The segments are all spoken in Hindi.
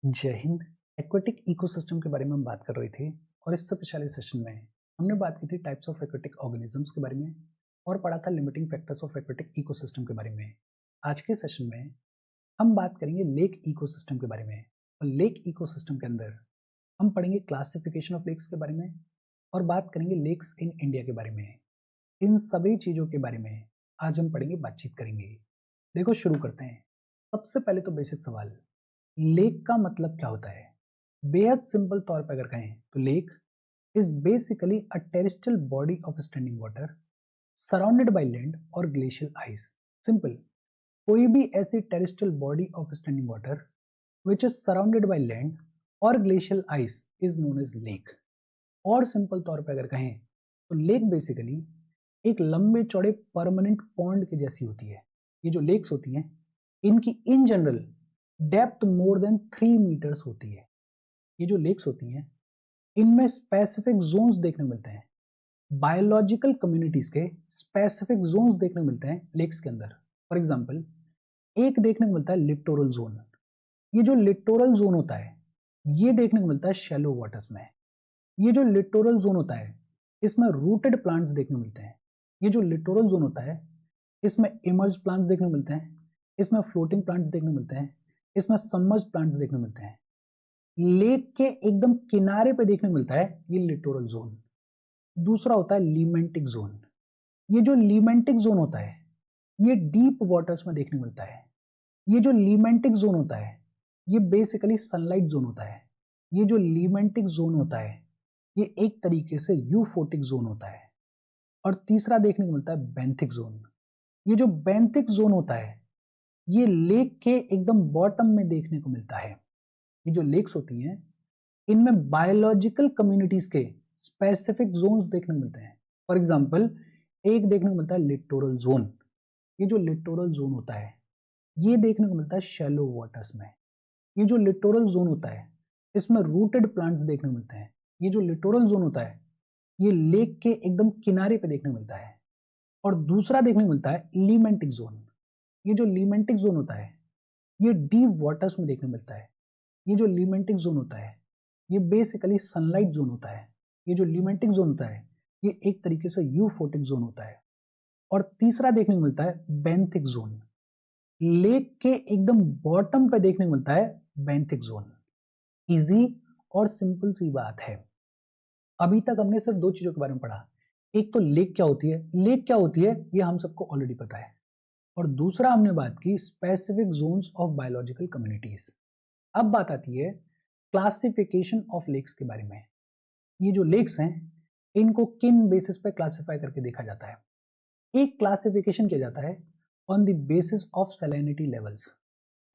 जय हिंद। एक्वेटिक इकोसिस्टम के बारे में हम बात कर रहे थे और इससे पिछले सेशन में हमने बात की थी टाइप्स ऑफ एक्वेटिक ऑर्गेनिजम्स के बारे में और पढ़ा था limiting factors of aquatic ecosystem के बारे में। आज के सेशन में हम बात करेंगे लेक इकोसिस्टम के बारे में और लेक इकोसिस्टम के अंदर हम पढ़ेंगे क्लासिफिकेशन ऑफ लेक्स के बारे में और बात करेंगे लेक्स इन इंडिया के बारे में। इन सभी चीज़ों के बारे में आज हम पढ़ेंगे, बातचीत करेंगे। देखो शुरू करते हैं। सबसे पहले तो बेसिक सवाल, लेक का मतलब क्या होता है? बेहद सिंपल तौर पर अगर कहें तो lake is basically a terrestrial body of standing water surrounded by land और ग्लेशियल आइस। सिंपल, कोई भी ऐसी terrestrial body of standing water which is surrounded by land और glacial ice is known as lake. और सिंपल तौर पर अगर कहें तो लेक बेसिकली एक लंबे चौड़े परमानेंट पॉन्ड के जैसी होती है। ये जो लेक्स होती हैं इनकी in general depth more than 3 metres होती है। ये जो लेक्स होती हैं इनमें स्पेसिफिक जोन्स देखने मिलते हैं, बायोलॉजिकल कम्युनिटीज के स्पेसिफिक जोन्स देखने मिलते हैं लेक्स के अंदर। फॉर एग्जांपल, एक देखने को मिलता है लिटोरल जोन। ये जो लिटोरल जोन होता है ये देखने को मिलता है शैलो वाटर्स में। ये जो लिटोरल जोन होता है इसमें रूटेड प्लांट्स देखने मिलते हैं। ये जो लिटोरल जोन होता है इसमें इमर्ज प्लांट्स देखने मिलते हैं, इसमें फ्लोटिंग प्लांट्स देखने मिलते हैं, इसमें सबमर्ज प्लांट्स देखने मिलते हैं। लेक के एकदम किनारे पे देखने मिलता है ये लिटोरल जोन। दूसरा होता है लीमेंटिक जोन। ये जो लीमेंटिक जोन होता है ये डीप वाटर्स में देखने मिलता है। ये जो लीमेंटिक जोन होता है ये बेसिकली सनलाइट जोन होता है। ये जो लीमेंटिक जोन होता है ये एक तरीके से यूफोटिक जोन होता है। और तीसरा देखने को मिलता है बेंथिक जोन। ये जो बेंथिक जोन होता है ये लेक के एकदम बॉटम में देखने को मिलता है। ये जो लेक्स होती हैं इनमें बायोलॉजिकल कम्युनिटीज के स्पेसिफिक जोन्स देखने को मिलते हैं। फॉर एग्जांपल, एक देखने को मिलता है लिटोरल जोन। ये जो लिटोरल जोन होता है ये देखने को मिलता है शैलो वाटर्स में। ये जो लिटोरल जोन होता है इसमें रूटेड प्लांट्स देखने को मिलते हैं। ये जो लिटोरल जोन होता है ये लेक के एकदम किनारे पे देखने को मिलता है। और दूसरा देखने को मिलता है लीमेंटिक जोन। ये जो लीमेंटिक जोन होता है ये डीप वाटर्स में देखने को मिलता है। ये जो लीमेंटिक जोन होता है ये बेसिकली सनलाइट जोन होता है। ये जो लीमेंटिक जोन होता है ये एक तरीके से यूफोटिक जोन होता है। और तीसरा देखने को मिलता है बेंथिक जोन। लेक के एकदम बॉटम पे देखने को मिलता है बेंथिक जोन। इजी और सिंपल सी बात है। अभी तक हमने सिर्फ दो चीजों के बारे में पढ़ा। एक तो लेक क्या होती है, लेक क्या होती है ये हम सबको ऑलरेडी पता है। और दूसरा हमने बात की specific zones of biological communities. अब बात आती है क्लासिफिकेशन ऑफ लेक्स के बारे में। ये जो लेक्स हैं इनको किन बेसिस पे क्लासिफाई करके देखा जाता है? एक क्लासिफिकेशन किया जाता है on the basis of salinity levels.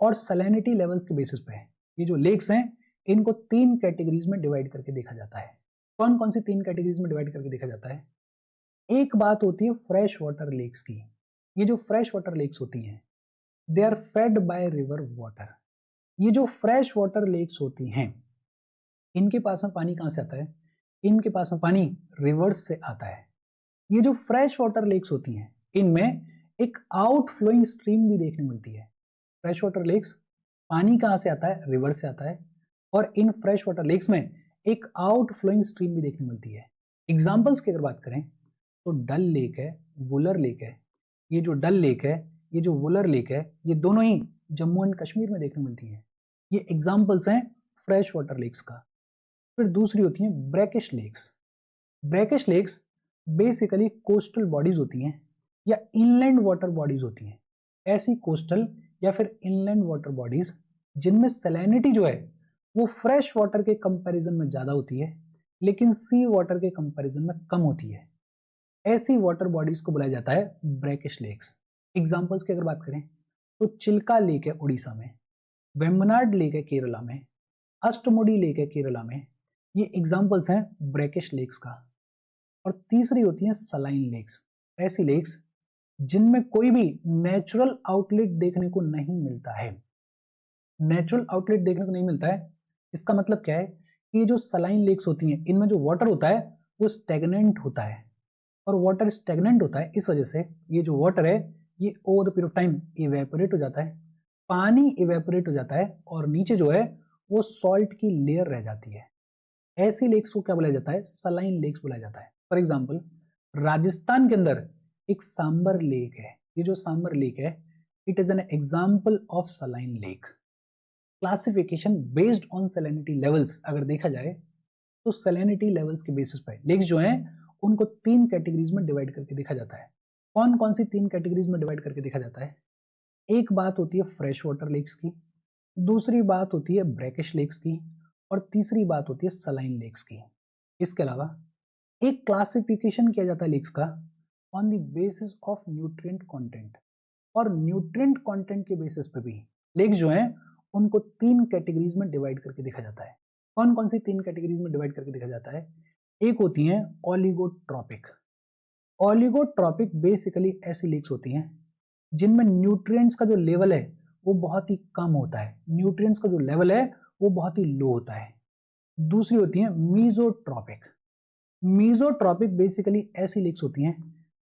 और सैलिनिटी लेवल्स के बेसिस पे ये जो लेक्स हैं इनको 3 कैटेगरीज में डिवाइड करके देखा जाता है। कौन कौन सी 3 कैटेगरीज में डिवाइड करके देखा जाता है? एक बात होती है फ्रेश वाटर लेक्स की। ये जो फ्रेश वाटर लेक्स होती हैं they are fed by river water. ये जो फ्रेश वाटर लेक्स होती हैं इनके पास में पानी कहां से आता है? इनके पास में पानी रिवर्स से आता है। ये जो फ्रेश वाटर लेक्स होती हैं इनमें एक आउटफ्लोइंग स्ट्रीम भी देखने मिलती है। फ्रेश वाटर लेक्स पानी कहां से आता है? रिवर से आता है। और इन फ्रेश वाटर लेक्स में एक आउटफ्लोइंग स्ट्रीम भी देखने मिलती है। एग्जाम्पल्स की अगर बात करें तो डल लेक है, वुलर लेक है। ये जो डल लेक है, ये जो वुलर लेक है, ये दोनों ही जम्मू एंड कश्मीर में देखने मिलती हैं। ये एग्जाम्पल्स हैं फ्रेश वाटर लेक्स का। फिर दूसरी होती हैं brackish lakes. Brackish lakes basically coastal bodies होती हैं या इनलैंड वाटर बॉडीज होती हैं। ऐसी कोस्टल या फिर इनलैंड वाटर बॉडीज जिनमें सैलिनिटी जो है वो फ्रेश वाटर के कंपैरिजन में ज़्यादा होती है लेकिन सी वाटर के कंपैरिजन में कम होती है। ऐसी वाटर बॉडीज को बुलाया जाता है ब्रैकिश लेक्स। एग्जाम्पल्स की अगर बात करें तो चिल्का लेक है उड़ीसा में, वेम्बनाड लेक है केरला में, अष्टमुडी लेक है केरला में। ये एग्जाम्पल्स हैं ब्रैकिश लेक्स का। और तीसरी होती है सलाइन लेक्स। ऐसी लेक्स जिनमें कोई भी नेचुरल आउटलेट देखने को नहीं मिलता है। नेचुरल आउटलेट देखने को नहीं मिलता है इसका मतलब क्या है कि ये जो सलाइन लेक्स होती हैं इनमें जो वाटर होता है वो स्टेगनेंट होता है। और वाटर स्टेगनेंट होता है इस वजह से ये जो वाटर है ये over the period of time evaporate हो जाता है, पानी इवेपोरेट हो जाता है और नीचे जो है वो सॉल्ट की लेयर रह जाती है। ऐसी लेक्स को क्या बोला जाता है? सलाइन लेक्स बोला जाता है। फॉर एग्जाम्पल राजस्थान के अंदर एक सांबर लेक है। ये जो सांबर लेक है, it is an example of saline lake. Classification based on salinity levels अगर देखा जाए तो सैलिनिटी लेवल्स के बेसिस पर लेक्स जो हैं उनको 3 कैटेगरीज में डिवाइड करके देखा जाता है। कौन कौन सी 3 कैटेगरीज में डिवाइड करके देखा जाता है? एक बात होती है फ्रेश वाटर लेक्स की, दूसरी बात होती है ब्रैकिश लेक्स की, और तीसरी बात होती है सलाइन लेक्स की। इसके अलावा एक क्लासिफिकेशन किया जाता है लेक्स का on the basis of nutrient content, और न्यूट्रिएंट कंटेंट के बेसिस पे भी लेक्स जो हैं उनको 3 कैटेगरीज में डिवाइड करके देखा जाता है। कौन कौन सी 3 कैटेगरीज में डिवाइड करके देखा जाता है? एक होती है ओलिगोट्रॉपिक। ओलिगोट्रॉपिक बेसिकली ऐसी लेक्स होती हैं जिनमें न्यूट्रिएंट्स का जो लेवल है वो बहुत ही कम होता है, न्यूट्रिएंट्स का जो लेवल है वो बहुत ही लो होता है। दूसरी होती है मीजोट्रॉपिक। मीजोट्रॉपिक बेसिकली ऐसी लेक्स होती हैं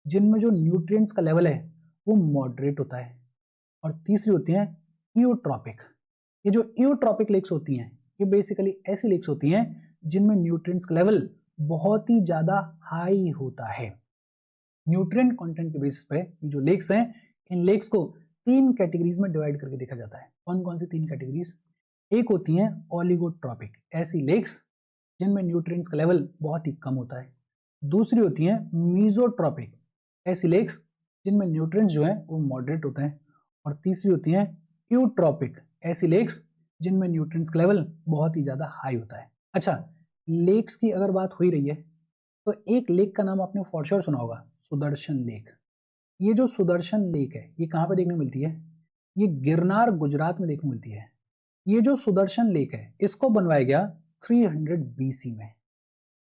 जिनमें जो न्यूट्रिएंट्स का लेवल है वो मॉडरेट होता है। और तीसरी होती है ईओट्रॉपिक। ये जो ईओट्रॉपिक लेक्स होती हैं ये बेसिकली ऐसी लेक्स होती हैं जिनमें न्यूट्रिएंट्स का लेवल बहुत ही ज्यादा हाई होता है। न्यूट्रिएंट कंटेंट के बेसिस पे ये जो लेक्स हैं इन लेक्स को 3 कैटेगरीज में डिवाइड करके देखा जाता है। कौन कौन सी 3 कैटेगरीज? एक होती हैं ओलिगोट्रॉपिक, ऐसी लेक्स जिनमें न्यूट्रिएंट्स का लेवल बहुत ही कम होता है। दूसरी होती हैं मीजोट्रॉपिक, ऐसी लेक्स जिनमें न्यूट्रिएंट्स जो है वो मॉडरेट होते हैं। और तीसरी होती हैं यूट्रॉपिक, ऐसी लेक्स जिनमें न्यूट्रिएंट्स का लेवल बहुत ही ज्यादा हाई होता है। अच्छा, लेक्स की अगर बात हो ही रही है तो एक लेक का नाम आपने फॉर श्योर सुना होगा, सुदर्शन लेक। ये जो सुदर्शन लेक है ये कहाँ पे देखने को मिलती है? ये गिरनार गुजरात में देखने को मिलती है। ये जो सुदर्शन लेक है इसको बनवाया गया 300 बीसी में।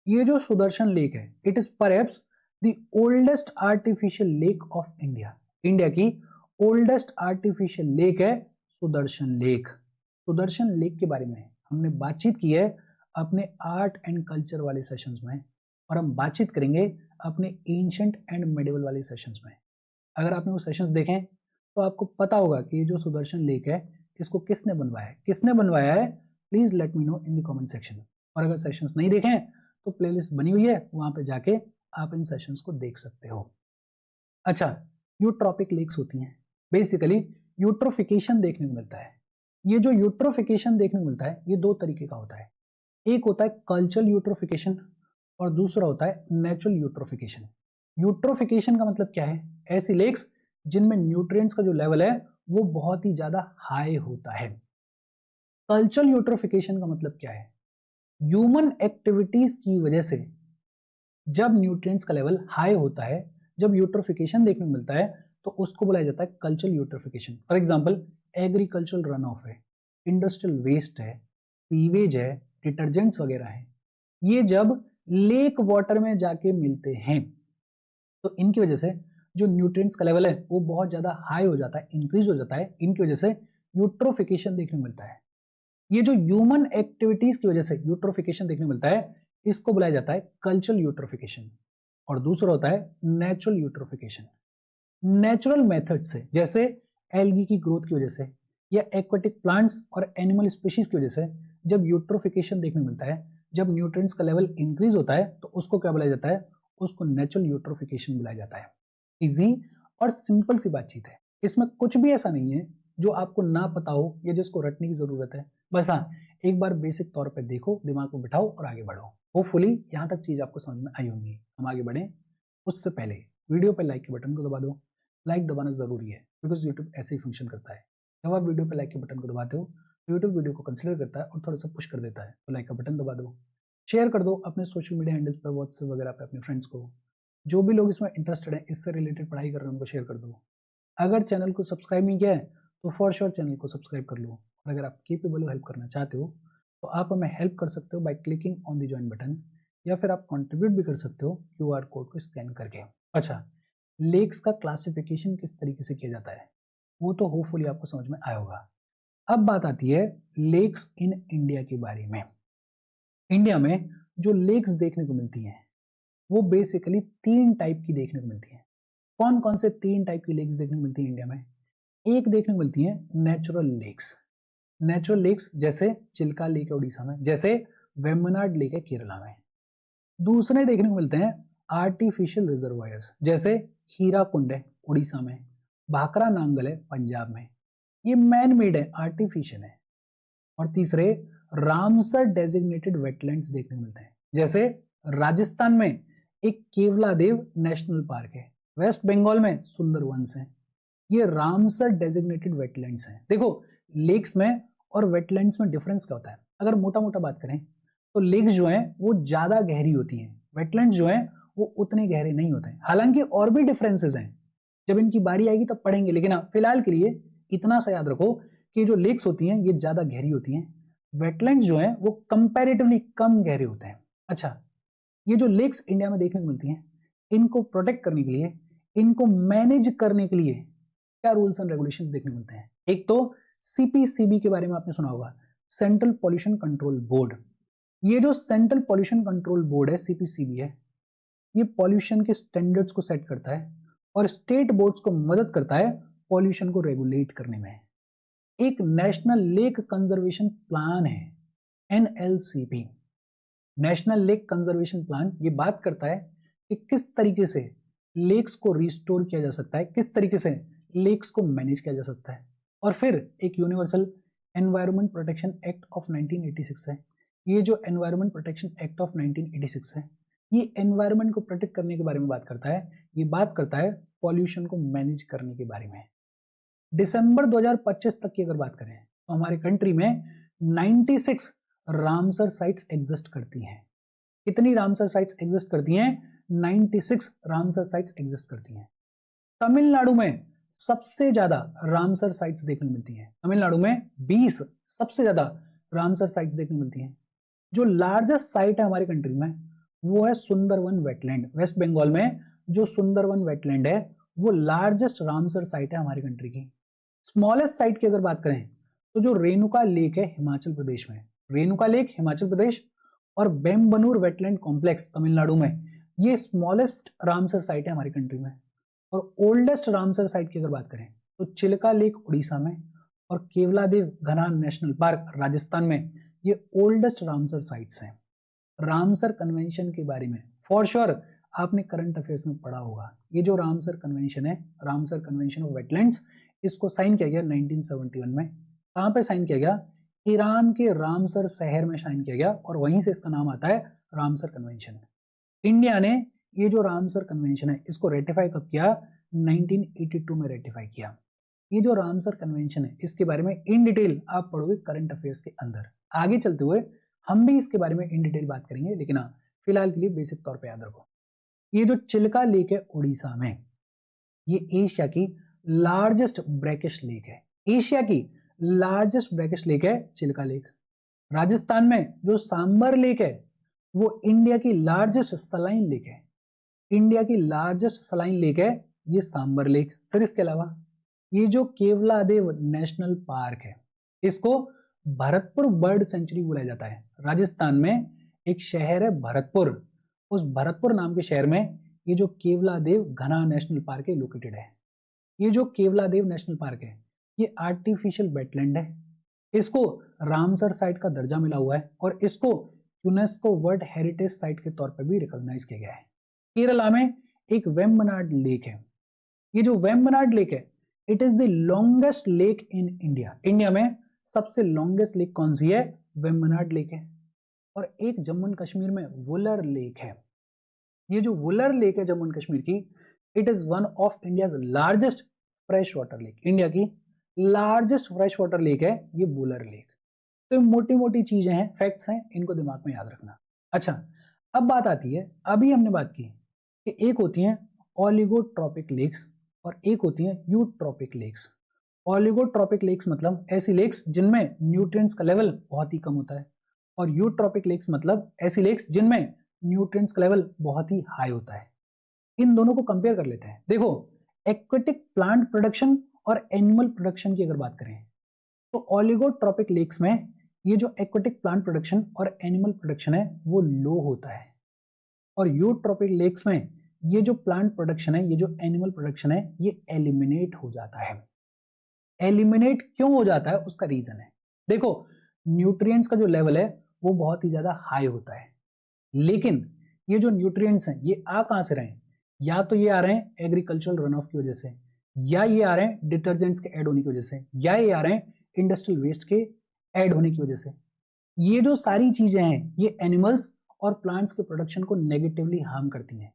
ये जो सुदर्शन लेक है it is perhaps the oldest artificial lake of India. India की ओल्डेस्ट आर्टिफिशियल लेक है सुदर्शन लेक। सुदर्शन लेक के बारे में हमने बातचीत की है अपने आर्ट एंड कल्चर वाले सेशंस में, और हम बातचीत करेंगे अपने एंशिएंट एंड मेडिवल वाले सेशंस में। अगर आपने वो सेशंस देखें तो आपको पता होगा कि ये जो सुदर्शन लेक है इसको किसने बनवाया है। किसने बनवाया है please let me know in the comment section. और अगर सेशंस नहीं देखें तो प्लेलिस्ट बनी हुई है, वहां पे जाके आप इन सेशंस को देख सकते हो। अच्छा, यूट्रॉपिक लेक्स होती हैं बेसिकली यूट्रोफिकेशन देखने को मिलता है। ये जो यूट्रोफिकेशन देखने को मिलता है ये 2 तरीके का होता है। एक होता है कल्चरल यूट्रोफिकेशन और दूसरा होता है नेचुरल यूट्रोफिकेशन। यूट्रोफिकेशन का मतलब क्या है? ऐसी लेक्स जिनमें न्यूट्रिएंट्स का जो लेवल है वो बहुत ही ज्यादा हाई होता है। कल्चरल यूट्रोफिकेशन का मतलब क्या है? ह्यूमन एक्टिविटीज की वजह से जब न्यूट्रिएंट्स का लेवल हाई होता है, जब यूट्रोफिकेशन देखने को मिलता है तो उसको बुलाया जाता है cultural eutrophication. For example agricultural run of है, इंडस्ट्रियल वेस्ट है, सीवेज है, डिटर्जेंट्स वगैरह है, ये जब लेक वाटर में जाके मिलते हैं तो इनकी वजह से जो न्यूट्रिएंट्स का लेवल है वो बहुत ज्यादा हाई हो जाता है, इंक्रीज हो जाता है। इनकी वजह से यूट्रोफिकेशन देखने को मिलता है। ये जो ह्यूमन एक्टिविटीज की वजह से यूट्रोफिकेशन देखने को मिलता है इसको बुलाया जाता है कल्चरल यूट्रोफिकेशन। और दूसरा होता है नेचुरल यूट्रोफिकेशन। नेचुरल मेथड से, जैसे एल्गी की ग्रोथ की वजह से या एक्वाटिक प्लांट्स और एनिमल स्पीशीज की वजह से जब यूट्रोफिकेशन देखने को मिलता है, जब न्यूट्रिएंट्स का लेवल इंक्रीज होता है तो उसको क्या बुलाया जाता है? उसको नेचुरल यूट्रोफिकेशन बुलाया जाता है। इजी और सिंपल सी बातचीत है, इसमें कुछ भी ऐसा नहीं है जो आपको ना पता हो या जिसको रटने की जरूरत है। बस हाँ, एक बार बेसिक तौर पे देखो, दिमाग को बिठाओ और आगे बढ़ो। होपफुली यहाँ तक चीज आपको समझ में आई होंगी। हम आगे बढ़े उससे पहले वीडियो पे लाइक के बटन को दबा दो। लाइक दबाना जरूरी है बिकॉज यूट्यूब ऐसे ही फंक्शन करता है। जब आप वीडियो पे लाइक के बटन को दबाते हो तो यूट्यूब वीडियो को कंसिडर करता है और थोड़ा सा पुश कर देता है। तो लाइक का बटन दबा दो, शेयर कर दो अपने सोशल मीडिया हैंडल्स पर, व्हाट्सएप वगैरह पे अपने फ्रेंड्स को। जो भी लोग इसमें इंटरेस्टेड है, इससे रिलेटेड पढ़ाई कर रहे हैं, उनको शेयर कर दो। अगर चैनल को सब्सक्राइब नहीं किया है तो फॉर श्योर चैनल को सब्सक्राइब कर लो। और अगर आप केपेबल हो हेल्प करना चाहते हो तो आप हमें हेल्प कर सकते हो by clicking on the join button, या फिर आप कंट्रीब्यूट भी कर सकते हो क्यूआर कोड को स्कैन करके। अच्छा, लेक्स का क्लासिफिकेशन किस तरीके से किया जाता है वो तो होपफुली आपको समझ में आया होगा। अब बात आती है लेक्स इन इंडिया के बारे में। इंडिया में जो लेक्स देखने को मिलती हैं वो बेसिकली 3 टाइप की देखने को मिलती हैं। कौन कौन से 3 टाइप की लेक्स देखने को मिलती है इंडिया में? एक देखने को मिलती है नेचुरल लेक्स, नेचुरल लेक्स जैसे चिल्का लेक है उड़ीसा में, जैसे वेम्बनाड लेक है केरला में। दूसरे देखने को मिलते हैं आर्टिफिशियल रिजर्वायर्स, जैसे हीराकुंड है उड़ीसा में, भाखरा नांगल है पंजाब में। ये मैन मेड है, आर्टिफिशियल है। और तीसरे रामसर डेजिग्नेटेड वेटलैंड्स देखने को मिलते हैं, जैसे राजस्थान में एक केवलादेव नेशनल पार्क है, वेस्ट बंगाल में सुंदरवंस है। ये रामसर डेजिग्नेटेड वेटलैंड्स हैं। देखो लेक्स में और वेटलैंड्स में डिफरेंस क्या होता है? अगर मोटा मोटा बात करें तो लेक्स जो हैं वो ज्यादा गहरी होती हैं, वेटलैंड्स जो हैं वो उतने गहरे नहीं होते हैं। हालांकि और भी डिफरेंसेस हैं, जब इनकी बारी आएगी तब पढ़ेंगे, लेकिन हाँ फिलहाल के लिए इतना सा याद रखो कि जो लेक्स होती हैं ये ज्यादा गहरी होती हैं, वेटलैंड्स जो हैं वो कंपैरेटिवली कम गहरे होते हैं। अच्छा, ये जो लेक्स इंडिया में देखने को मिलती हैं, इनको प्रोटेक्ट करने के लिए, इनको मैनेज करने के लिए क्या रूल्स एंड रेगुलेशंस देखने को मिलते हैं? एक तो सीपीसीबी के बारे में आपने सुना होगा, सेंट्रल पॉल्यूशन कंट्रोल बोर्ड। ये जो सेंट्रल पॉल्यूशन कंट्रोल बोर्ड है, सीपीसीबी है, ये पॉल्यूशन के स्टैंडर्ड्स को सेट करता है और स्टेट बोर्ड्स को मदद करता है पॉल्यूशन को रेगुलेट करने में। एक नेशनल लेक कंजर्वेशन प्लान है, एनएलसीपी, नेशनल लेक कंजर्वेशन प्लान। ये बात करता है कि किस तरीके से लेक्स को रिस्टोर किया जा सकता है, किस तरीके से लेक्स को मैनेज किया जा सकता है। और फिर एक universal environment protection act of 1986 है। ये जो एनवायरनमेंट प्रोटेक्शन एक्ट ऑफ 1986 है, ये एनवायरनमेंट को प्रोटेक्ट करने के बारे में बात करता है। ये बात करता है पॉल्यूशन को मैनेज करने के बारे में। दिसंबर 2025 तक की अगर बात करें तो हमारे कंट्री में 96 रामसर साइट्स एग्जिस्ट करती हैं। कितनी रामसर साइट्स एग्जिस्ट करती हैं? 96 रामसर साइट्स एग्जिस्ट करती हैं। तमिलनाडु में सबसे ज्यादा रामसर साइट्स देखने मिलती हैं। तमिलनाडु में 20 सबसे ज्यादा रामसर साइट्स देखने मिलती हैं। जो लार्जेस्ट साइट है हमारी कंट्री में वो है सुंदरवन वेटलैंड। वेस्ट बंगाल में जो सुंदरवन वेटलैंड है वो लार्जेस्ट रामसर साइट है हमारी कंट्री की। स्मॉलेस्ट साइट की अगर बात करें तो जो रेणुका लेक है हिमाचल प्रदेश में, रेणुका लेक हिमाचल प्रदेश और बेम्बनूर वेटलैंड कॉम्प्लेक्स तमिलनाडु में, ये स्मॉलेस्ट रामसर साइट है हमारी कंट्री में। और ओल्डेस्ट रामसर साइट की अगर बात करें तो चिल्का लेक उड़ीसा में और केवलादेव घना नेशनल पार्क राजस्थान में, ये ओल्डेस्ट रामसर साइट्स हैं। रामसर कन्वेंशन के बारे में फॉर श्योर आपने करंट अफेयर्स में पढ़ा होगा। ये जो रामसर कन्वेंशन है, रामसर कन्वेंशन ऑफ वेटलैंड्स, इसको साइन किया गया 1971 में। कहाँ पे साइन किया गया? ईरान के रामसर शहर में साइन किया गया और वहीं से इसका नाम आता है रामसर कन्वेंशन। इंडिया ने ये जो रामसर कन्वेंशन है इसको रेटिफाई कब किया? 1982 में रेटिफाई किया। ये जो रामसर कन्वेंशन है इसके बारे में इन डिटेल आप पढ़ोगे करंट अफेयर्स के अंदर। आगे चलते हुए हम भी इसके बारे में इन डिटेल बात करेंगे, लेकिन हाँ फिलहाल के लिए बेसिक तौर पे याद रखो। ये जो चिल्का लेक है उड़ीसा में, ये एशिया की लार्जेस्ट ब्रैकिश लेक है। एशिया की लार्जेस्ट ब्रैकिश लेक है चिल्का लेक। राजस्थान में जो सांबर लेक है वो इंडिया की लार्जेस्ट सलाइन लेक है। इंडिया की लार्जेस्ट सलाइन लेक है ये सांबर लेक। फिर इसके अलावा ये जो केवलादेव नेशनल पार्क है, इसको भरतपुर बर्ड सेंचुरी बोला जाता है। राजस्थान में एक शहर है भरतपुर, उस भरतपुर नाम के शहर में ये जो केवलादेव घना नेशनल पार्क है लोकेटेड है। ये जो केवलादेव नेशनल पार्क है ये आर्टिफिशियल वेटलैंड है। इसको रामसर साइट का दर्जा मिला हुआ है और इसको यूनेस्को वर्ल्ड हेरिटेज साइट के तौर पर भी रिकॉग्नाइज किया गया है। केरला में एक वेम्बनाड लेक है। ये जो वेम्बनाड लेक है it is the longest lake in India. India में सबसे लॉन्गेस्ट लेक कौन सी है? वेम्बनाड लेक है। और एक जम्मू एंड कश्मीर में वुलर लेक है। ये जो वुलर लेक है जम्मू एंड कश्मीर की, it is one of India's largest fresh water lake. India की लार्जेस्ट फ्रेश वाटर लेक है ये वुलर लेक। तो मोटी मोटी चीजें हैं, फैक्ट्स हैं, इनको दिमाग में याद रखना। अच्छा, अब बात आती है, अभी हमने बात की कि एक होती हैं ओलिगोट्रॉपिक लेक्स और एक होती हैं यूट्रॉपिक लेक्स। ओलिगोट्रॉपिक लेक्स मतलब ऐसी लेक्स जिनमें न्यूट्रिएंट्स का लेवल बहुत ही कम होता है, और यूट्रॉपिक लेक्स मतलब ऐसी लेक्स जिनमें न्यूट्रिएंट्स का लेवल बहुत ही हाई होता है। इन दोनों को कंपेयर कर लेते हैं। देखो, एक्वेटिक प्लांट प्रोडक्शन और एनिमल प्रोडक्शन की अगर बात करें तो ओलिगोट्रॉपिक लेक्स में ये जो एक्वेटिक प्लांट प्रोडक्शन और एनिमल प्रोडक्शन है वो लो होता है, और यूट्रॉपिक लेक्स में ये जो प्लांट प्रोडक्शन है, ये जो एनिमल प्रोडक्शन है, ये एलिमिनेट हो जाता है। एलिमिनेट क्यों हो जाता है उसका रीजन है। देखो, न्यूट्रिएंट्स का जो लेवल है वो बहुत ही ज्यादा हाई होता है, लेकिन ये जो न्यूट्रिएंट्स हैं ये आ कहां से रहे हैं? या तो ये आ रहे हैं एग्रीकल्चरल रन ऑफ की वजह से, या ये आ रहे हैं डिटर्जेंट्स के ऐड होने की वजह से, या ये आ रहे हैं इंडस्ट्रियल वेस्ट के ऐड होने की वजह से। ये जो सारी चीजें हैं ये एनिमल्स और प्लांट्स के प्रोडक्शन को नेगेटिवली हार्म करती हैं।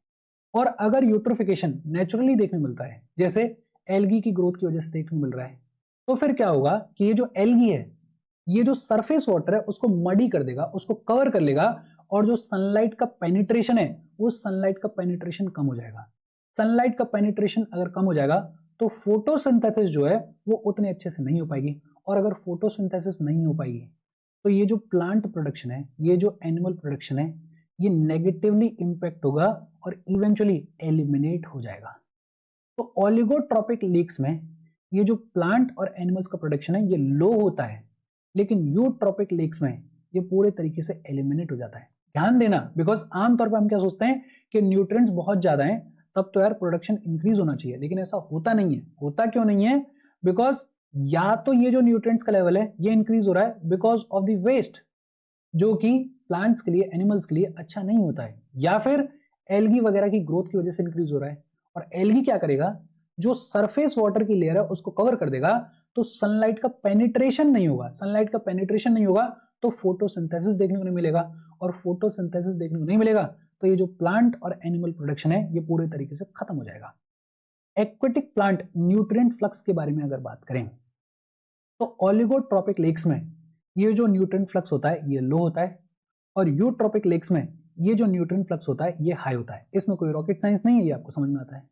और अगर यूट्रोफिकेशन नेचुरली देखने मिलता है, जैसे एल्गी की ग्रोथ की वजह से देखने मिल रहा है, तो फिर क्या होगा कि ये जो एल्गी है ये जो सरफेस वाटर है उसको मडी कर देगा, उसको कवर कर लेगा, और जो सनलाइट का पेनिट्रेशन है वो सनलाइट का पेनिट्रेशन कम हो जाएगा। सनलाइट का पेनिट्रेशन अगर कम हो जाएगा तो फोटोसिंथेसिस जो है वो उतने अच्छे से नहीं हो पाएगी, और अगर फोटोसिंथेसिस नहीं हो पाएगी तो ये जो प्लांट प्रोडक्शन है, ये जो एनिमल प्रोडक्शन है, ये नेगेटिवली इंपैक्ट होगा और इवेंचुअली एलिमिनेट हो जाएगा। तो ओलिगोट्रॉपिक लेक्स में ये जो प्लांट और एनिमल्स का प्रोडक्शन है ये लो होता है, लेकिन यूट्रॉपिक लेक्स में ये पूरे तरीके से एलिमिनेट हो जाता है। ध्यान देना, बिकॉज आमतौर पर हम क्या सोचते हैं कि न्यूट्रिएंट्स बहुत ज्यादा हैं तब तो यार प्रोडक्शन इंक्रीज होना चाहिए, लेकिन ऐसा होता नहीं है। होता क्यों नहीं है? बिकॉज या तो ये जो न्यूट्रिएंट्स का लेवल है ये इंक्रीज हो रहा है बिकॉज ऑफ द वेस्ट, जो कि प्लांट्स के लिए, एनिमल्स के लिए अच्छा नहीं होता है, या फिर एल्गी वगैरह की ग्रोथ की वजह से इंक्रीज हो रहा है। और एल्गी क्या करेगा, जो सरफेस वाटर की लेयर है उसको कवर कर देगा, तो सनलाइट का पेनिट्रेशन नहीं होगा। सनलाइट का पेनिट्रेशन नहीं होगा तो फोटोसिंथेसिस देखने को नहीं मिलेगा, और फोटोसिंथेसिस देखने को नहीं मिलेगा तो ये जो प्लांट और एनिमल प्रोडक्शन है ये पूरे तरीके से खत्म हो जाएगा। एक्वेटिक प्लांट न्यूट्रिएंट फ्लक्स के बारे में अगर बात करें तो ओलिगोट्रॉपिक लेक्स में ये जो न्यूट्रिएंट फ्लक्स होता है ये लो होता है, और यूट्रॉपिक लेक्स में ये जो न्यूट्रिएंट फ्लक्स होता है ये हाई होता है। इसमें कोई रॉकेट साइंस नहीं है, ये आपको समझ में आता है।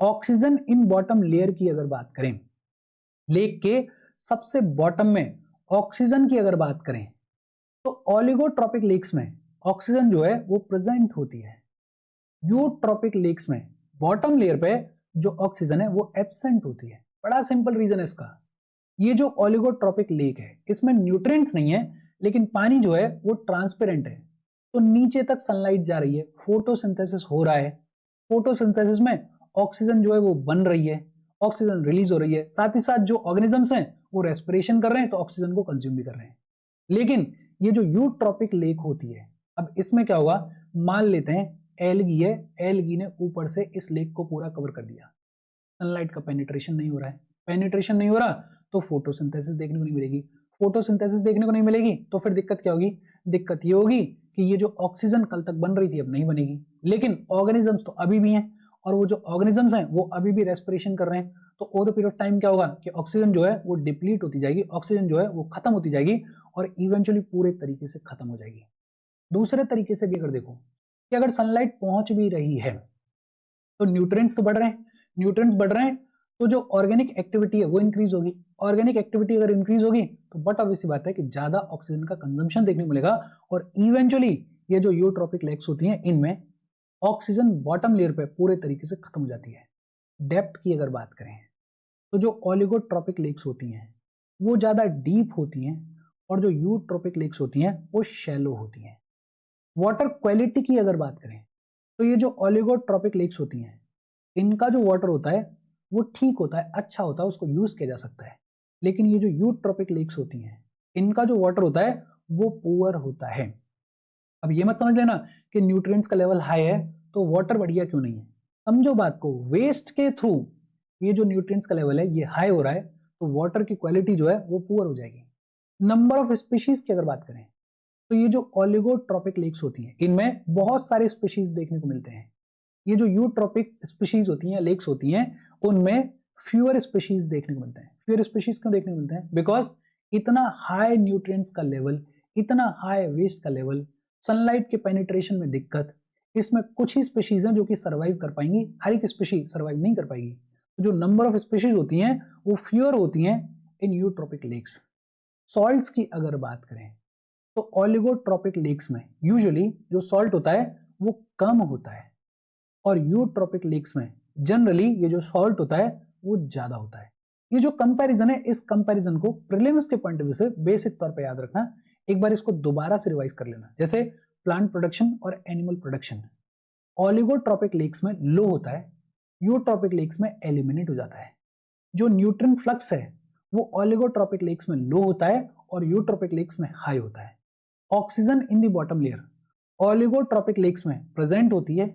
ऑक्सीजन इन बॉटम लेयर की अगर बात करें, लेक के सबसे बॉटम में ऑक्सीजन की अगर बात करें तो ओलिगोट्रॉपिक लेक्स में ऑक्सीजन जो है वो प्रेजेंट होती है। यूट्रॉपिक लेक्स में बॉटम लेयर पे जो ऑक्सीजन है वो एब्सेंट होती है। बड़ा सिंपल रीजन है इसका। ये जो ओलिगोट्रॉपिक लेक है इसमें न्यूट्रिएंट्स नहीं है, लेकिन पानी जो है वो ट्रांसपेरेंट है, तो नीचे तक सनलाइट जा रही है, फोटोसिंथेसिस हो रहा है। फोटोसिंथेसिस में ऑक्सीजन जो है वो बन रही है, ऑक्सीजन रिलीज हो रही है, साथ ही साथ जो ऑर्गेनिजम्स हैं वो रेस्पिरेशन कर रहे हैं तो ऑक्सीजन को कंज्यूम भी कर रहे हैं। लेकिन ये जो यूट्रॉपिक लेक होती है, अब इसमें क्या होगा, मान लेते हैं एल्गी है, एल्गी ने ऊपर से इस लेक को पूरा कवर कर दिया, सनलाइट का पेनिट्रेशन नहीं हो रहा है, पेनिट्रेशन नहीं हो रहा तो फोटोसिंथेसिस देखने को नहीं मिलेगी। फोटोसिंथेसिस देखने को नहीं मिलेगी तो फिर दिक्कत क्या होगी? दिक्कत ये होगी कि ये जो ऑक्सीजन कल तक बन रही थी अब नहीं बनेगी, लेकिन ऑर्गेनिजम्स तो अभी भी हैं, और वो जो ऑर्गेनिजम्स हैं वो अभी भी रेस्पिरेशन कर रहे हैं। तो over the period of time क्या होगा कि ऑक्सीजन जो है वो डिप्लीट होती जाएगी, ऑक्सीजन जो है वो खत्म होती जाएगी और इवेंचुअली पूरे तरीके से खत्म हो जाएगी। दूसरे तरीके से भी अगर देखो कि अगर सनलाइट पहुंच भी रही है तो न्यूट्रिएंट्स तो बढ़ रहे हैं, न्यूट्रिएंट्स बढ़ रहे हैं तो जो ऑर्गेनिक एक्टिविटी है वो इंक्रीज होगी। ऑर्गेनिक एक्टिविटी अगर इंक्रीज होगी तो बट ऑब्वियस बात है कि ज्यादा ऑक्सीजन का कंजम्पशन देखने को मिलेगा, और इवेंचुअली ये जो यूट्रॉपिक लेक्स होती हैं इनमें ऑक्सीजन बॉटम लेयर पे पूरे तरीके से खत्म हो जाती है। डेप्थ की अगर बात करें तो जो ओलिगोट्रॉपिक लेक्स होती हैं वो ज्यादा डीप होती हैं, और जो यूट्रॉपिक लेक्स होती हैं वो शैलो होती हैं। वाटर क्वालिटी की अगर बात करें तो ये जो ओलिगोट्रॉपिक लेक्स होती हैं इनका जो वाटर होता है वो ठीक होता है, अच्छा होता है, उसको यूज किया जा सकता है। लेकिन ये जो यूट्रॉपिक लेक्स होती हैं इनका जो वाटर होता है वो पुअर होता है। अब ये मत समझ लेना कि न्यूट्रिएंट्स का लेवल हाई है तो वाटर बढ़िया क्यों नहीं है। समझो बात को, वेस्ट के थ्रू ये जो न्यूट्रिएंट्स का लेवल है ये हाई हो रहा है तो वाटर की क्वालिटी जो है वो पुअर हो जाएगी। नंबर ऑफ स्पीशीज की अगर बात करें तो ये जो ओलिगोट्रॉपिक लेक्स होती हैं इनमें बहुत सारे स्पीशीज देखने को मिलते हैं। ये जो यूट्रॉपिक स्पीशीज होती हैं, लेक्स होती हैं, उनमें फ्यूअर स्पीशीज देखने को मिलते हैं। फ्यूअर स्पीशीज क्यों देखने को मिलते हैं? बिकॉज इतना हाई न्यूट्रिएंट्स का लेवल, इतना हाई वेस्ट का लेवल, सनलाइट के पेनिट्रेशन में दिक्कत, इसमें कुछ ही स्पीशीज हैं जो कि सर्वाइव कर पाएंगी, हर एक स्पीशीज सर्वाइव नहीं कर पाएगी। तो जो नंबर ऑफ स्पीशीज होती हैं वो फ्यूअर होती हैं इन यूट्रॉपिक लेक्स। सॉल्ट्स की अगर बात करें तो ओलिगोट्रॉपिक लेक्स में यूजुअली जो सॉल्ट होता है वो कम होता है, और यूट्रॉपिक लेक्स में जनरली ये जो सॉल्ट होता है वो ज्यादा होता है। ये जो कंपैरिजन है, इस कंपैरिजन को प्रीलिम्स के पॉइंट ऑफ व्यू से बेसिक तौर पे याद रखना। एक बार इसको दोबारा से रिवाइज कर लेना। जैसे प्लांट प्रोडक्शन और एनिमल प्रोडक्शन ओलिगोट्रॉपिक लेक्स में लो होता है, यूट्रॉपिक लेक्स में एलिमिनेट हो जाता है। जो न्यूट्रिएंट फ्लक्स है वो ओलिगोट्रॉपिक लेक्स में लो होता है और यूट्रोपिक लेक्स में हाई होता है। Oxygen in the bottom layer oligotrophic lakes में प्रेजेंट होती है,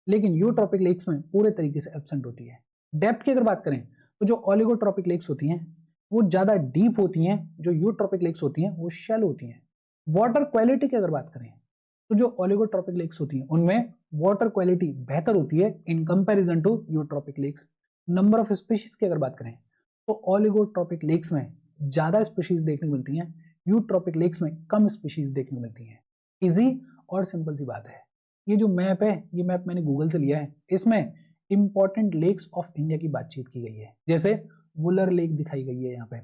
लेकिन यूट्रोपिक लेक्स में पूरे तरीके से एब्सेंट होती है। डेप्थ की अगर बात करें तो जो ओलिगोट्रोपिक लेक्स होती हैं वो ज्यादा डीप होती हैं, जो यूट्रोपिक लेक्स होती हैं वो शैलो होती हैं। वाटर क्वालिटी की अगर बात करें तो जो ओलिगोट्रोपिक लेक्स होती हैं उनमें वाटर क्वालिटी बेहतर होती है in comparison to eutrophic lakes. Number of species की अगर बात करें तो ओलिगोट्रोपिक लेक्स में ज्यादा स्पीशीज देखने को मिलती हैं, यूट्रोपिक लेक्स में कम स्पीशीज देखने को मिलती हैं। इजी और सिंपल सी बात है। ये जो मैप है, ये मैप मैंने गूगल से लिया है, इसमें इंपॉर्टेंट लेक्स ऑफ इंडिया की बातचीत की गई है। जैसे वुलर लेक दिखाई गई है यहाँ पे,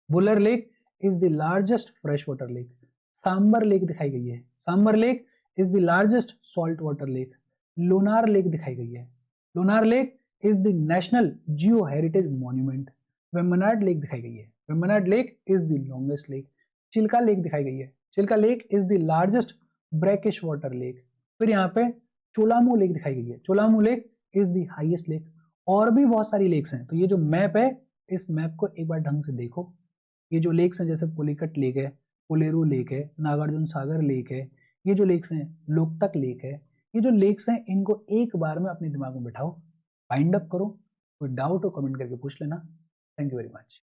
Wular lake is the largest fresh water lake. Sambhar lake दिखाई गई है, Sambhar lake is the largest salt water lake. Lonar lake दिखाई गई है, Lonar lake is the national geo heritage monument. Vembanad lake दिखाई गई है, Vembanad lake is the longest lake. Chilika lake दिखाई गई है, Chilika lake is the largest brackish water lake. फिर यहाँ पे चोलामू लेक दिखाई गई है, Cholamu lake is the highest lake. और भी बहुत सारी लेक्स हैं। तो ये जो मैप है, इस मैप को एक बार ढंग से देखो। ये जो लेक्स हैं जैसे पुलिकट लेक है, पुलेरू लेक है, नागार्जुन सागर लेक है, ये जो लेक्स हैं लोकतक लेक है, ये जो लेक्स हैं इनको एक बार में अपने दिमाग में बिठाओ, फाइंड अप करो। कोई डाउट हो कमेंट करके पूछ लेना। Thank you very much.